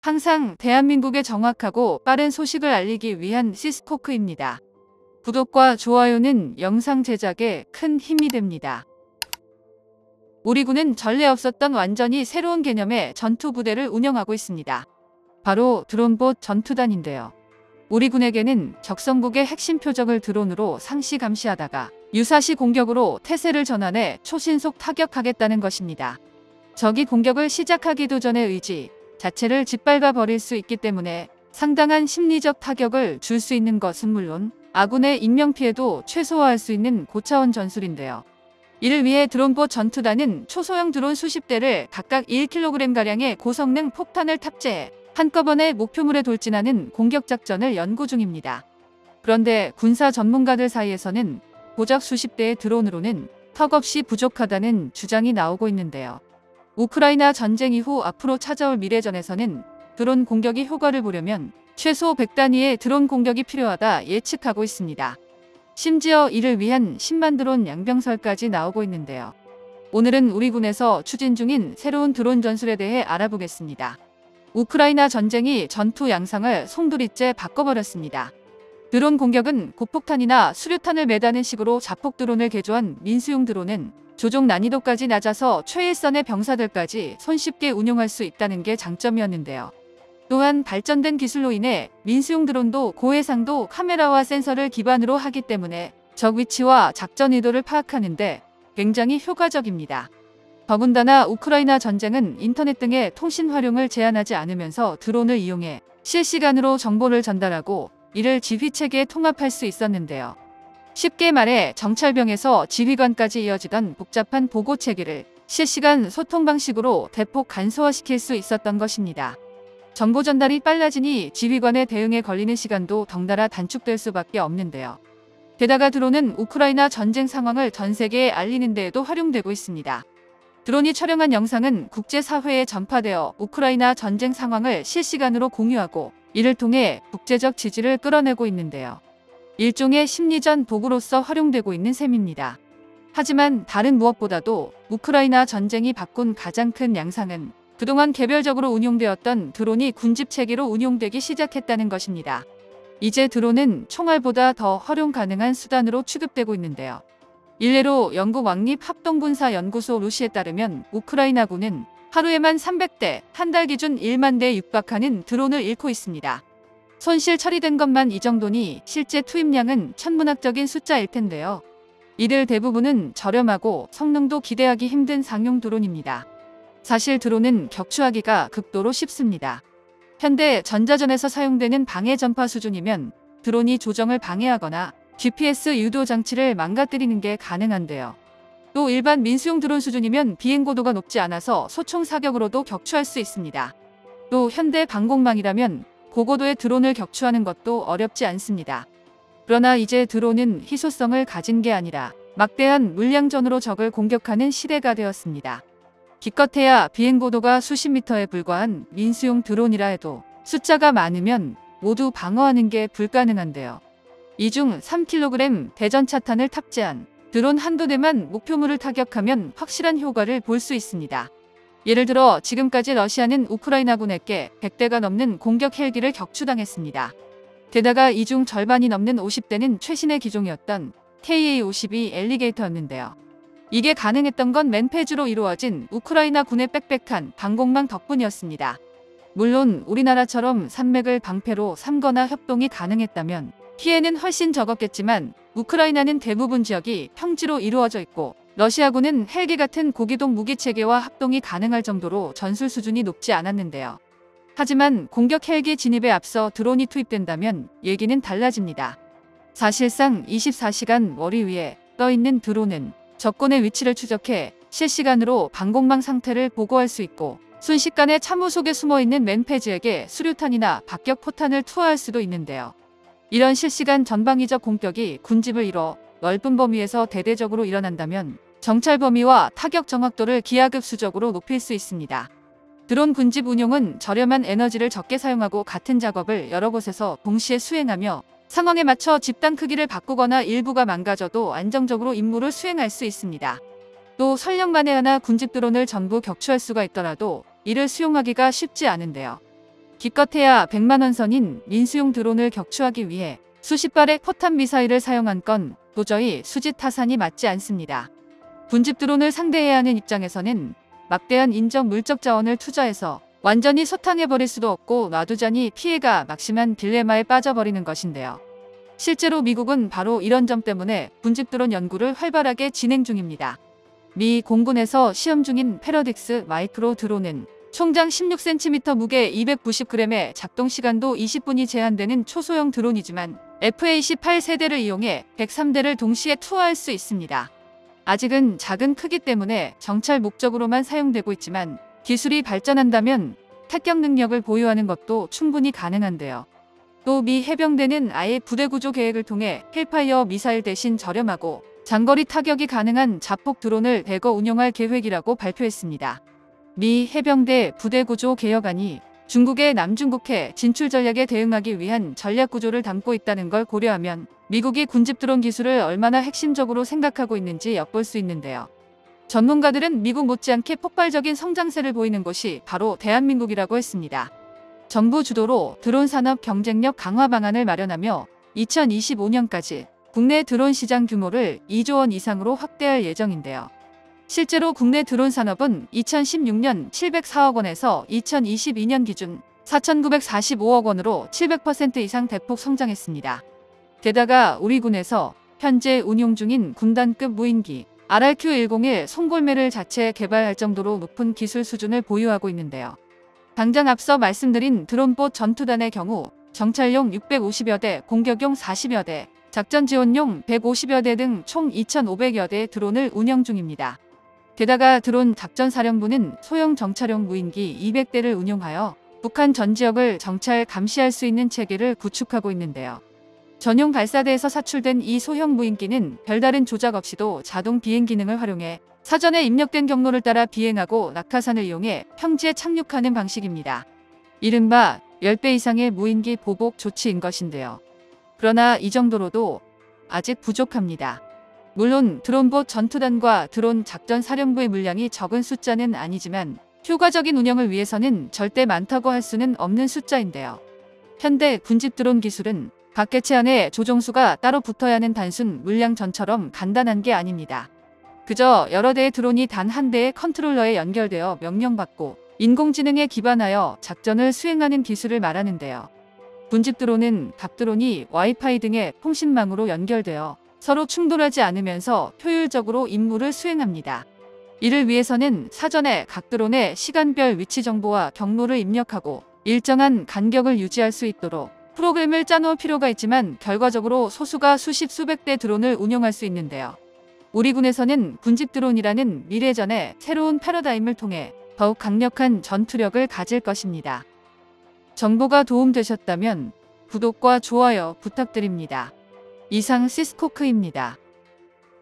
항상 대한민국에 정확하고 빠른 소식을 알리기 위한 시스코크입니다. 구독과 좋아요는 영상 제작에 큰 힘이 됩니다. 우리 군은 전례 없었던 완전히 새로운 개념의 전투부대를 운영하고 있습니다. 바로 드론봇 전투단인데요. 우리 군에게는 적성국의 핵심 표적을 드론으로 상시 감시하다가 유사시 공격으로 태세를 전환해 초신속 타격하겠다는 것입니다. 적이 공격을 시작하기도 전에 의지 자체를 짓밟아 버릴 수 있기 때문에 상당한 심리적 타격을 줄 수 있는 것은 물론 아군의 인명피해도 최소화할 수 있는 고차원 전술인데요. 이를 위해 드론봇 전투단은 초소형 드론 수십 대를 각각 1kg가량의 고성능 폭탄을 탑재해 한꺼번에 목표물에 돌진하는 공격작전을 연구 중입니다. 그런데 군사 전문가들 사이에서는 고작 수십 대의 드론으로는 턱없이 부족하다는 주장이 나오고 있는데요. 우크라이나 전쟁 이후 앞으로 찾아올 미래전에서는 드론 공격이 효과를 보려면 최소 100단위의 드론 공격이 필요하다 예측하고 있습니다. 심지어 이를 위한 10만 드론 양병설까지 나오고 있는데요. 오늘은 우리 군에서 추진 중인 새로운 드론 전술에 대해 알아보겠습니다. 우크라이나 전쟁이 전투 양상을 송두리째 바꿔버렸습니다. 드론 공격은 고폭탄이나 수류탄을 매다는 식으로 자폭 드론을 개조한 민수용 드론은 조종 난이도까지 낮아서 최일선의 병사들까지 손쉽게 운용할 수 있다는 게 장점이었는데요. 또한 발전된 기술로 인해 민수용 드론도 고해상도 카메라와 센서를 기반으로 하기 때문에 적 위치와 작전 의도를 파악하는데 굉장히 효과적입니다. 더군다나 우크라이나 전쟁은 인터넷 등의 통신 활용을 제한하지 않으면서 드론을 이용해 실시간으로 정보를 전달하고 이를 지휘체계에 통합할 수 있었는데요. 쉽게 말해 정찰병에서 지휘관까지 이어지던 복잡한 보고체계를 실시간 소통 방식으로 대폭 간소화시킬 수 있었던 것입니다. 정보 전달이 빨라지니 지휘관의 대응에 걸리는 시간도 덩달아 단축될 수밖에 없는데요. 게다가 드론은 우크라이나 전쟁 상황을 전 세계에 알리는 데에도 활용되고 있습니다. 드론이 촬영한 영상은 국제사회에 전파되어 우크라이나 전쟁 상황을 실시간으로 공유하고 이를 통해 국제적 지지를 끌어내고 있는데요. 일종의 심리전 도구로서 활용되고 있는 셈입니다. 하지만 다른 무엇보다도 우크라이나 전쟁이 바꾼 가장 큰 양상은 그동안 개별적으로 운용되었던 드론이 군집 체계로 운용되기 시작했다는 것입니다. 이제 드론은 총알보다 더 활용 가능한 수단으로 취급되고 있는데요. 일례로 영국 왕립합동군사연구소 루시에 따르면 우크라이나군은 하루에만 300대, 한 달 기준 1만 대에 육박하는 드론을 잃고 있습니다. 손실 처리된 것만 이 정도니 실제 투입량은 천문학적인 숫자일 텐데요. 이들 대부분은 저렴하고 성능도 기대하기 힘든 상용 드론입니다. 사실 드론은 격추하기가 극도로 쉽습니다. 현대 전자전에서 사용되는 방해 전파 수준이면 드론이 조정을 방해하거나 GPS 유도 장치를 망가뜨리는 게 가능한데요. 또 일반 민수용 드론 수준이면 비행고도가 높지 않아서 소총 사격으로도 격추할 수 있습니다. 또 현대 방공망이라면 고고도의 드론을 격추하는 것도 어렵지 않습니다. 그러나 이제 드론은 희소성을 가진 게 아니라 막대한 물량전으로 적을 공격하는 시대가 되었습니다. 기껏해야 비행고도가 수십 미터에 불과한 민수용 드론이라 해도 숫자가 많으면 모두 방어하는 게 불가능한데요. 이 중 3kg 대전차탄을 탑재한 드론 한두 대만 목표물을 타격하면 확실한 효과를 볼 수 있습니다. 예를 들어 지금까지 러시아는 우크라이나군에게 100대가 넘는 공격 헬기를 격추당했습니다. 게다가 이 중 절반이 넘는 50대는 최신의 기종이었던 KA-52 엘리게이터였는데요. 이게 가능했던 건 맨패주로 이루어진 우크라이나 군의 빽빽한 방공망 덕분이었습니다. 물론 우리나라처럼 산맥을 방패로 삼거나 협동이 가능했다면 피해는 훨씬 적었겠지만 우크라이나는 대부분 지역이 평지로 이루어져 있고 러시아군은 헬기 같은 고기동 무기체계와 합동이 가능할 정도로 전술 수준이 높지 않았는데요. 하지만 공격 헬기 진입에 앞서 드론이 투입된다면 얘기는 달라집니다. 사실상 24시간 머리 위에 떠있는 드론은 적군의 위치를 추적해 실시간으로 방공망 상태를 보고할 수 있고 순식간에 참호 속에 숨어있는 맨패즈에게 수류탄이나 박격포탄을 투하할 수도 있는데요. 이런 실시간 전방위적 공격이 군집을 이뤄 넓은 범위에서 대대적으로 일어난다면 정찰 범위와 타격 정확도를 기하급수적으로 높일 수 있습니다. 드론 군집 운용은 저렴한 에너지를 적게 사용하고 같은 작업을 여러 곳에서 동시에 수행하며 상황에 맞춰 집단 크기를 바꾸거나 일부가 망가져도 안정적으로 임무를 수행할 수 있습니다. 또 설령 만에 하나 군집 드론을 전부 격추할 수가 있더라도 이를 수용하기가 쉽지 않은데요. 기껏해야 100만원 선인 민수용 드론을 격추하기 위해 수십 발의 포탄 미사일을 사용한 건 도저히 수지타산이 맞지 않습니다. 군집 드론을 상대해야 하는 입장에서는 막대한 인적 물적 자원을 투자해서 완전히 소탕해버릴 수도 없고 놔두자니 피해가 막심한 딜레마에 빠져버리는 것인데요. 실제로 미국은 바로 이런 점 때문에 군집 드론 연구를 활발하게 진행 중입니다. 미 공군에서 시험 중인 패러딕스 마이크로 드론은 총장 16cm 무게 290g의 작동 시간도 20분이 제한되는 초소형 드론이지만 FA-18 세대를 이용해 103대를 동시에 투하할 수 있습니다. 아직은 작은 크기 때문에 정찰 목적으로만 사용되고 있지만 기술이 발전한다면 타격 능력을 보유하는 것도 충분히 가능한데요. 또 미 해병대는 아예 부대 구조 계획을 통해 헬파이어 미사일 대신 저렴하고 장거리 타격이 가능한 자폭 드론을 대거 운용할 계획이라고 발표했습니다. 미 해병대 부대 구조 개혁안이 중국의 남중국해 진출 전략에 대응하기 위한 전략 구조를 담고 있다는 걸 고려하면 미국이 군집 드론 기술을 얼마나 핵심적으로 생각하고 있는지 엿볼 수 있는데요. 전문가들은 미국 못지않게 폭발적인 성장세를 보이는 곳이 바로 대한민국이라고 했습니다. 정부 주도로 드론 산업 경쟁력 강화 방안을 마련하며 2025년까지 국내 드론 시장 규모를 2조 원 이상으로 확대할 예정인데요. 실제로 국내 드론 산업은 2016년 704억 원에서 2022년 기준 4,945억 원으로 700% 이상 대폭 성장했습니다. 게다가 우리 군에서 현재 운용 중인 군단급 무인기 RRQ-101 송골매를 자체 개발할 정도로 높은 기술 수준을 보유하고 있는데요. 당장 앞서 말씀드린 드론봇 전투단의 경우 정찰용 650여 대, 공격용 40여 대, 작전 지원용 150여 대 등 총 2,500여 대의 드론을 운영 중입니다. 게다가 드론 작전사령부는 소형 정찰용 무인기 200대를 운용하여 북한 전 지역을 정찰 감시할 수 있는 체계를 구축하고 있는데요. 전용 발사대에서 사출된 이 소형 무인기는 별다른 조작 없이도 자동 비행 기능을 활용해 사전에 입력된 경로를 따라 비행하고 낙하산을 이용해 평지에 착륙하는 방식입니다. 이른바 10배 이상의 무인기 보복 조치인 것인데요. 그러나 이 정도로도 아직 부족합니다. 물론 드론봇 전투단과 드론 작전사령부의 물량이 적은 숫자는 아니지만 효과적인 운영을 위해서는 절대 많다고 할 수는 없는 숫자인데요. 현대 군집 드론 기술은 각 개체 안에 조종수가 따로 붙어야 하는 단순 물량 전처럼 간단한 게 아닙니다. 그저 여러 대의 드론이 단 한 대의 컨트롤러에 연결되어 명령받고 인공지능에 기반하여 작전을 수행하는 기술을 말하는데요. 군집 드론은 각 드론이 와이파이 등의 통신망으로 연결되어 서로 충돌하지 않으면서 효율적으로 임무를 수행합니다. 이를 위해서는 사전에 각 드론의 시간별 위치 정보와 경로를 입력하고 일정한 간격을 유지할 수 있도록 프로그램을 짜놓을 필요가 있지만 결과적으로 소수가 수십 수백 대 드론을 운용할 수 있는데요. 우리 군에서는 군집 드론이라는 미래전의 새로운 패러다임을 통해 더욱 강력한 전투력을 가질 것입니다. 정보가 도움되셨다면 구독과 좋아요 부탁드립니다. 이상 시스코크입니다.